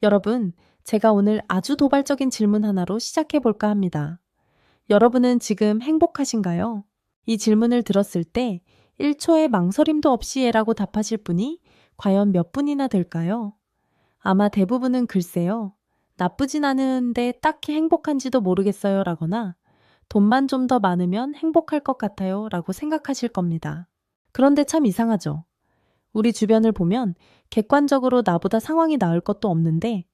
여러분, 제가 오늘 아주 도발적인 질문 하나로 시작해 볼까 합니다. 여러분은 지금 행복하신가요? 이 질문을 들었을 때 1초의 망설임도 없이 예라고 답하실 분이 과연 몇 분이나 될까요? 아마 대부분은 글쎄요. 나쁘진 않은데 딱히 행복한지도 모르겠어요 라거나 돈만 좀 더 많으면 행복할 것 같아요 라고 생각하실 겁니다. 그런데 참 이상하죠. 우리 주변을 보면 객관적으로 나보다 상황이 나을 것도 없는데,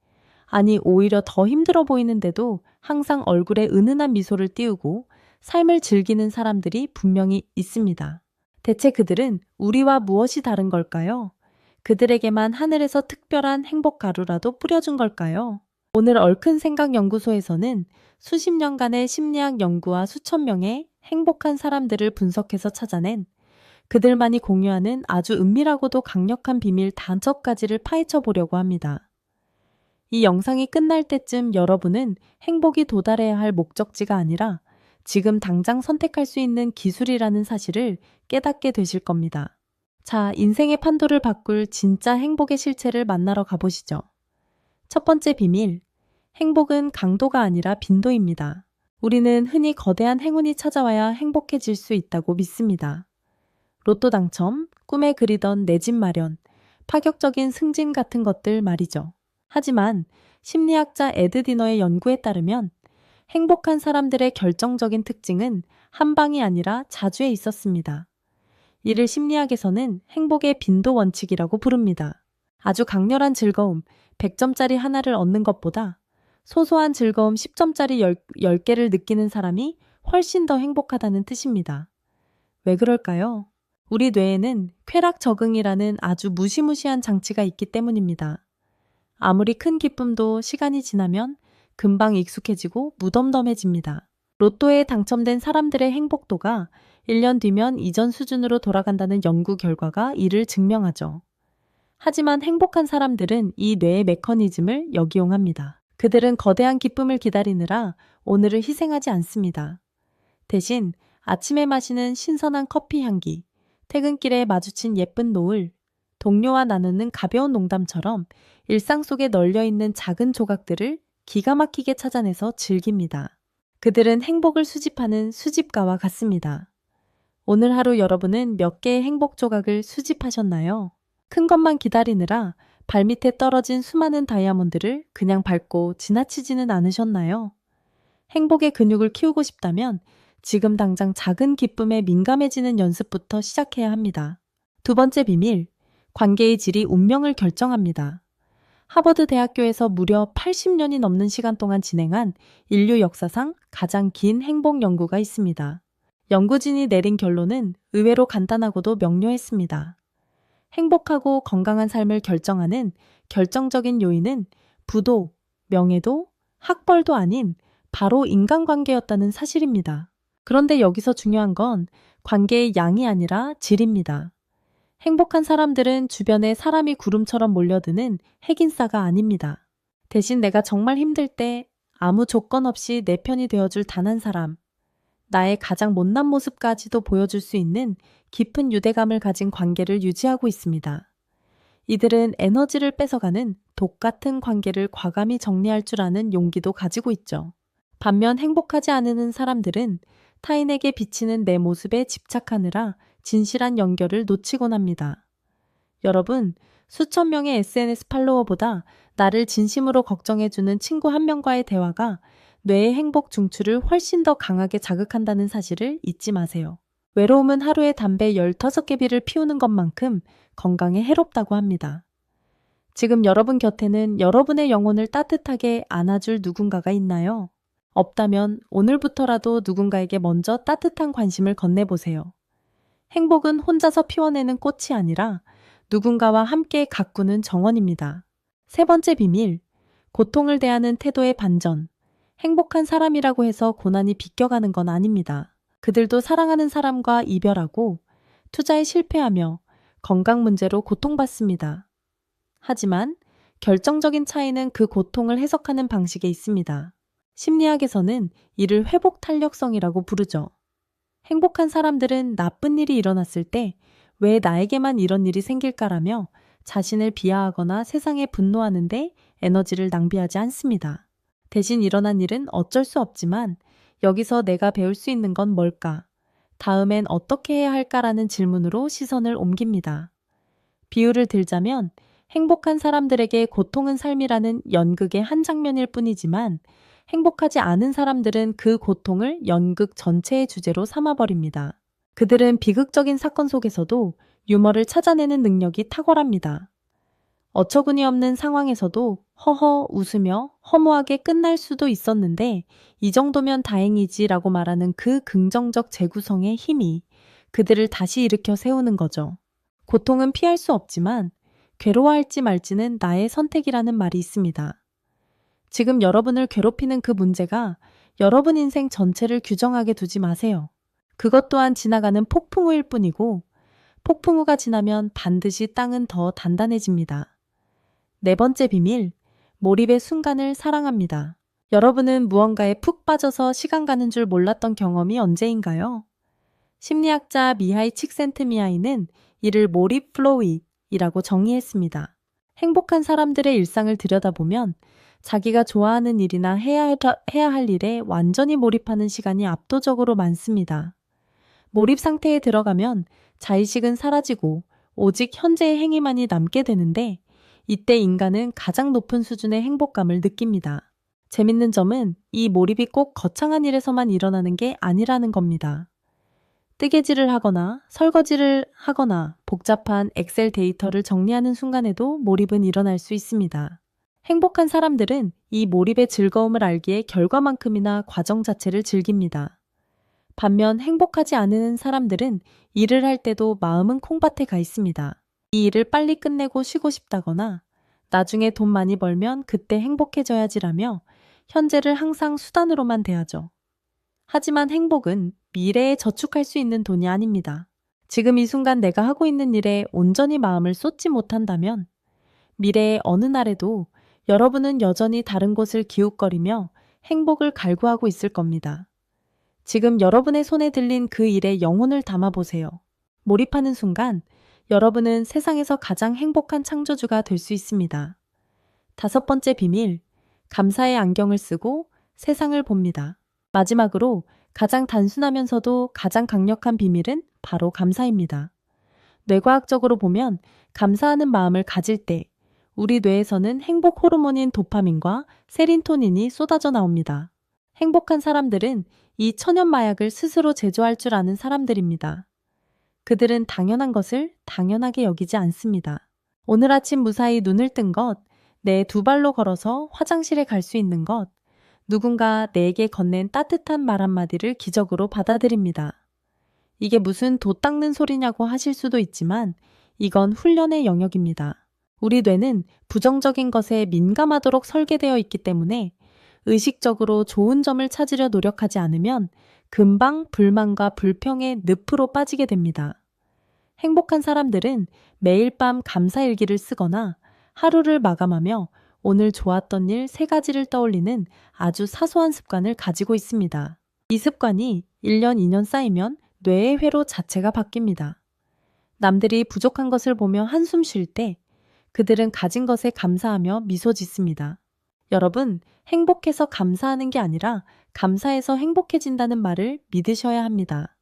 아니 오히려 더 힘들어 보이는데도 항상 얼굴에 은은한 미소를 띄우고 삶을 즐기는 사람들이 분명히 있습니다. 대체 그들은 우리와 무엇이 다른 걸까요? 그들에게만 하늘에서 특별한 행복 가루라도 뿌려준 걸까요? 오늘 얼큰 생각 연구소에서는 수십 년간의 심리학 연구와 수천 명의 행복한 사람들을 분석해서 찾아낸 그들만이 공유하는 아주 은밀하고도 강력한 비밀 5가지를 파헤쳐 보려고 합니다. 이 영상이 끝날 때쯤 여러분은 행복이 도달해야 할 목적지가 아니라 지금 당장 선택할 수 있는 기술이라는 사실을 깨닫게 되실 겁니다. 자, 인생의 판도를 바꿀 진짜 행복의 실체를 만나러 가보시죠. 첫 번째 비밀, 행복은 강도가 아니라 빈도입니다. 우리는 흔히 거대한 행운이 찾아와야 행복해질 수 있다고 믿습니다. 로또 당첨, 꿈에 그리던 내 집 마련, 파격적인 승진 같은 것들 말이죠. 하지만 심리학자 에드 디너의 연구에 따르면 행복한 사람들의 결정적인 특징은 한 방이 아니라 자주에 있었습니다. 이를 심리학에서는 행복의 빈도 원칙이라고 부릅니다. 아주 강렬한 즐거움 100점짜리 하나를 얻는 것보다 소소한 즐거움 10점짜리 10개를 느끼는 사람이 훨씬 더 행복하다는 뜻입니다. 왜 그럴까요? 우리 뇌에는 쾌락 적응이라는 아주 무시무시한 장치가 있기 때문입니다. 아무리 큰 기쁨도 시간이 지나면 금방 익숙해지고 무덤덤해집니다. 로또에 당첨된 사람들의 행복도가 1년 뒤면 이전 수준으로 돌아간다는 연구 결과가 이를 증명하죠. 하지만 행복한 사람들은 이 뇌의 메커니즘을 역이용합니다. 그들은 거대한 기쁨을 기다리느라 오늘을 희생하지 않습니다. 대신 아침에 마시는 신선한 커피 향기, 퇴근길에 마주친 예쁜 노을, 동료와 나누는 가벼운 농담처럼 일상 속에 널려있는 작은 조각들을 기가 막히게 찾아내서 즐깁니다. 그들은 행복을 수집하는 수집가와 같습니다. 오늘 하루 여러분은 몇 개의 행복 조각을 수집하셨나요? 큰 것만 기다리느라 발밑에 떨어진 수많은 다이아몬드를 그냥 밟고 지나치지는 않으셨나요? 행복의 근육을 키우고 싶다면 지금 당장 작은 기쁨에 민감해지는 연습부터 시작해야 합니다. 두 번째 비밀, 관계의 질이 운명을 결정합니다. 하버드 대학교에서 무려 80년이 넘는 시간 동안 진행한 인류 역사상 가장 긴 행복 연구가 있습니다. 연구진이 내린 결론은 의외로 간단하고도 명료했습니다. 행복하고 건강한 삶을 결정하는 결정적인 요인은 부도, 명예도, 학벌도 아닌 바로 인간관계였다는 사실입니다. 그런데 여기서 중요한 건 관계의 양이 아니라 질입니다. 행복한 사람들은 주변에 사람이 구름처럼 몰려드는 핵인싸가 아닙니다. 대신 내가 정말 힘들 때 아무 조건 없이 내 편이 되어줄 단 한 사람, 나의 가장 못난 모습까지도 보여줄 수 있는 깊은 유대감을 가진 관계를 유지하고 있습니다. 이들은 에너지를 뺏어가는 독 같은 관계를 과감히 정리할 줄 아는 용기도 가지고 있죠. 반면 행복하지 않은 사람들은 타인에게 비치는 내 모습에 집착하느라 진실한 연결을 놓치곤 합니다. 여러분, 수천 명의 SNS 팔로워보다 나를 진심으로 걱정해주는 친구 한 명과의 대화가 뇌의 행복 중추를 훨씬 더 강하게 자극한다는 사실을 잊지 마세요. 외로움은 하루에 담배 15개비를 피우는 것만큼 건강에 해롭다고 합니다. 지금 여러분 곁에는 여러분의 영혼을 따뜻하게 안아줄 누군가가 있나요? 없다면 오늘부터라도 누군가에게 먼저 따뜻한 관심을 건네보세요. 행복은 혼자서 피워내는 꽃이 아니라 누군가와 함께 가꾸는 정원입니다. 세 번째 비밀, 고통을 대하는 태도의 반전. 행복한 사람이라고 해서 고난이 비껴가는 건 아닙니다. 그들도 사랑하는 사람과 이별하고 투자에 실패하며 건강 문제로 고통받습니다. 하지만 결정적인 차이는 그 고통을 해석하는 방식에 있습니다. 심리학에서는 이를 회복 탄력성이라고 부르죠. 행복한 사람들은 나쁜 일이 일어났을 때 왜 나에게만 이런 일이 생길까라며 자신을 비하하거나 세상에 분노하는데 에너지를 낭비하지 않습니다. 대신 일어난 일은 어쩔 수 없지만 여기서 내가 배울 수 있는 건 뭘까? 다음엔 어떻게 해야 할까라는 질문으로 시선을 옮깁니다. 비유를 들자면 행복한 사람들에게 고통은 삶이라는 연극의 한 장면일 뿐이지만 행복하지 않은 사람들은 그 고통을 연극 전체의 주제로 삼아버립니다. 그들은 비극적인 사건 속에서도 유머를 찾아내는 능력이 탁월합니다. 어처구니 없는 상황에서도 허허 웃으며 허무하게 끝날 수도 있었는데 이 정도면 다행이지라고 말하는 그 긍정적 재구성의 힘이 그들을 다시 일으켜 세우는 거죠. 고통은 피할 수 없지만 괴로워할지 말지는 나의 선택이라는 말이 있습니다. 지금 여러분을 괴롭히는 그 문제가 여러분 인생 전체를 규정하게 두지 마세요. 그것 또한 지나가는 폭풍우일 뿐이고 폭풍우가 지나면 반드시 땅은 더 단단해집니다. 네 번째 비밀, 몰입의 순간을 사랑합니다. 여러분은 무언가에 푹 빠져서 시간 가는 줄 몰랐던 경험이 언제인가요? 심리학자 미하이 칙센트미하이는 이를 몰입 플로우이라고 정의했습니다. 행복한 사람들의 일상을 들여다보면 자기가 좋아하는 일이나 해야 할 일에 완전히 몰입하는 시간이 압도적으로 많습니다. 몰입 상태에 들어가면 자의식은 사라지고 오직 현재의 행위만이 남게 되는데 이때 인간은 가장 높은 수준의 행복감을 느낍니다. 재밌는 점은 이 몰입이 꼭 거창한 일에서만 일어나는 게 아니라는 겁니다. 뜨개질을 하거나 설거지를 하거나 복잡한 엑셀 데이터를 정리하는 순간에도 몰입은 일어날 수 있습니다. 행복한 사람들은 이 몰입의 즐거움을 알기에 결과만큼이나 과정 자체를 즐깁니다. 반면 행복하지 않은 사람들은 일을 할 때도 마음은 콩밭에 가 있습니다. 이 일을 빨리 끝내고 쉬고 싶다거나 나중에 돈 많이 벌면 그때 행복해져야지라며 현재를 항상 수단으로만 대하죠. 하지만 행복은 미래에 저축할 수 있는 돈이 아닙니다. 지금 이 순간 내가 하고 있는 일에 온전히 마음을 쏟지 못한다면 미래의 어느 날에도 여러분은 여전히 다른 곳을 기웃거리며 행복을 갈구하고 있을 겁니다. 지금 여러분의 손에 들린 그 일에 영혼을 담아보세요. 몰입하는 순간 여러분은 세상에서 가장 행복한 창조주가 될 수 있습니다. 다섯 번째 비밀, 감사의 안경을 쓰고 세상을 봅니다. 마지막으로 가장 단순하면서도 가장 강력한 비밀은 바로 감사입니다. 뇌과학적으로 보면 감사하는 마음을 가질 때 우리 뇌에서는 행복 호르몬인 도파민과 세린토닌이 쏟아져 나옵니다. 행복한 사람들은 이 천연 마약을 스스로 제조할 줄 아는 사람들입니다. 그들은 당연한 것을 당연하게 여기지 않습니다. 오늘 아침 무사히 눈을 뜬 것, 내 두 발로 걸어서 화장실에 갈 수 있는 것, 누군가 내게 건넨 따뜻한 말 한마디를 기적으로 받아들입니다. 이게 무슨 도 닦는 소리냐고 하실 수도 있지만 이건 훈련의 영역입니다. 우리 뇌는 부정적인 것에 민감하도록 설계되어 있기 때문에 의식적으로 좋은 점을 찾으려 노력하지 않으면 금방 불만과 불평의 늪으로 빠지게 됩니다. 행복한 사람들은 매일 밤 감사일기를 쓰거나 하루를 마감하며 오늘 좋았던 일 3가지를 떠올리는 아주 사소한 습관을 가지고 있습니다. 이 습관이 1년, 2년 쌓이면 뇌의 회로 자체가 바뀝니다. 남들이 부족한 것을 보며 한숨 쉴 때 그들은 가진 것에 감사하며 미소 짓습니다. 여러분, 행복해서 감사하는 게 아니라 감사해서 행복해진다는 말을 믿으셔야 합니다.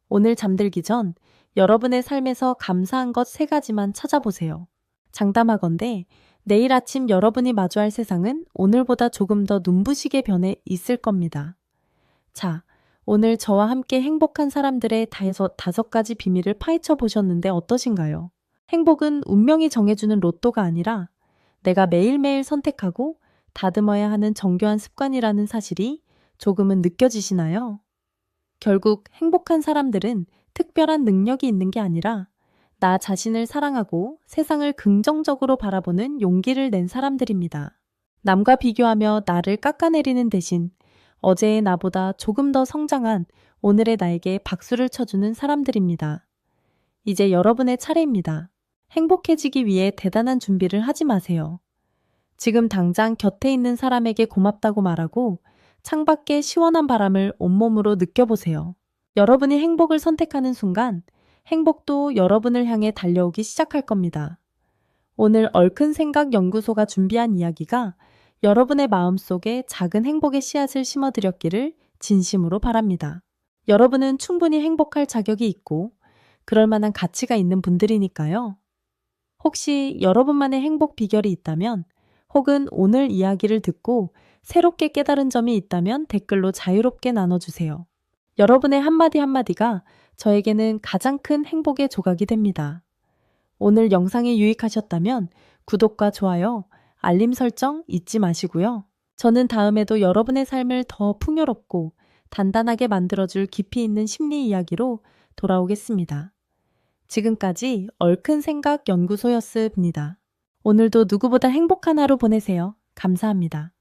오늘 잠들기 전 여러분의 삶에서 감사한 것 3가지만 찾아보세요. 장담하건대 내일 아침 여러분이 마주할 세상은 오늘보다 조금 더 눈부시게 변해 있을 겁니다. 자, 오늘 저와 함께 행복한 사람들의 5가지 비밀을 파헤쳐 보셨는데 어떠신가요? 행복은 운명이 정해주는 로또가 아니라 내가 매일매일 선택하고 다듬어야 하는 정교한 습관이라는 사실이 조금은 느껴지시나요? 결국 행복한 사람들은 특별한 능력이 있는 게 아니라 나 자신을 사랑하고 세상을 긍정적으로 바라보는 용기를 낸 사람들입니다. 남과 비교하며 나를 깎아내리는 대신 어제의 나보다 조금 더 성장한 오늘의 나에게 박수를 쳐주는 사람들입니다. 이제 여러분의 차례입니다. 행복해지기 위해 대단한 준비를 하지 마세요. 지금 당장 곁에 있는 사람에게 고맙다고 말하고 창밖의 시원한 바람을 온몸으로 느껴보세요. 여러분이 행복을 선택하는 순간 행복도 여러분을 향해 달려오기 시작할 겁니다. 오늘 얽힌 생각 연구소가 준비한 이야기가 여러분의 마음속에 작은 행복의 씨앗을 심어드렸기를 진심으로 바랍니다. 여러분은 충분히 행복할 자격이 있고 그럴 만한 가치가 있는 분들이니까요. 혹시 여러분만의 행복 비결이 있다면 혹은 오늘 이야기를 듣고 새롭게 깨달은 점이 있다면 댓글로 자유롭게 나눠주세요. 여러분의 한마디 한마디가 저에게는 가장 큰 행복의 조각이 됩니다. 오늘 영상이 유익하셨다면 구독과 좋아요, 알림 설정 잊지 마시고요. 저는 다음에도 여러분의 삶을 더 풍요롭고 단단하게 만들어줄 깊이 있는 심리 이야기로 돌아오겠습니다. 지금까지 얽힌 생각 연구소였습니다. 오늘도 누구보다 행복한 하루 보내세요. 감사합니다.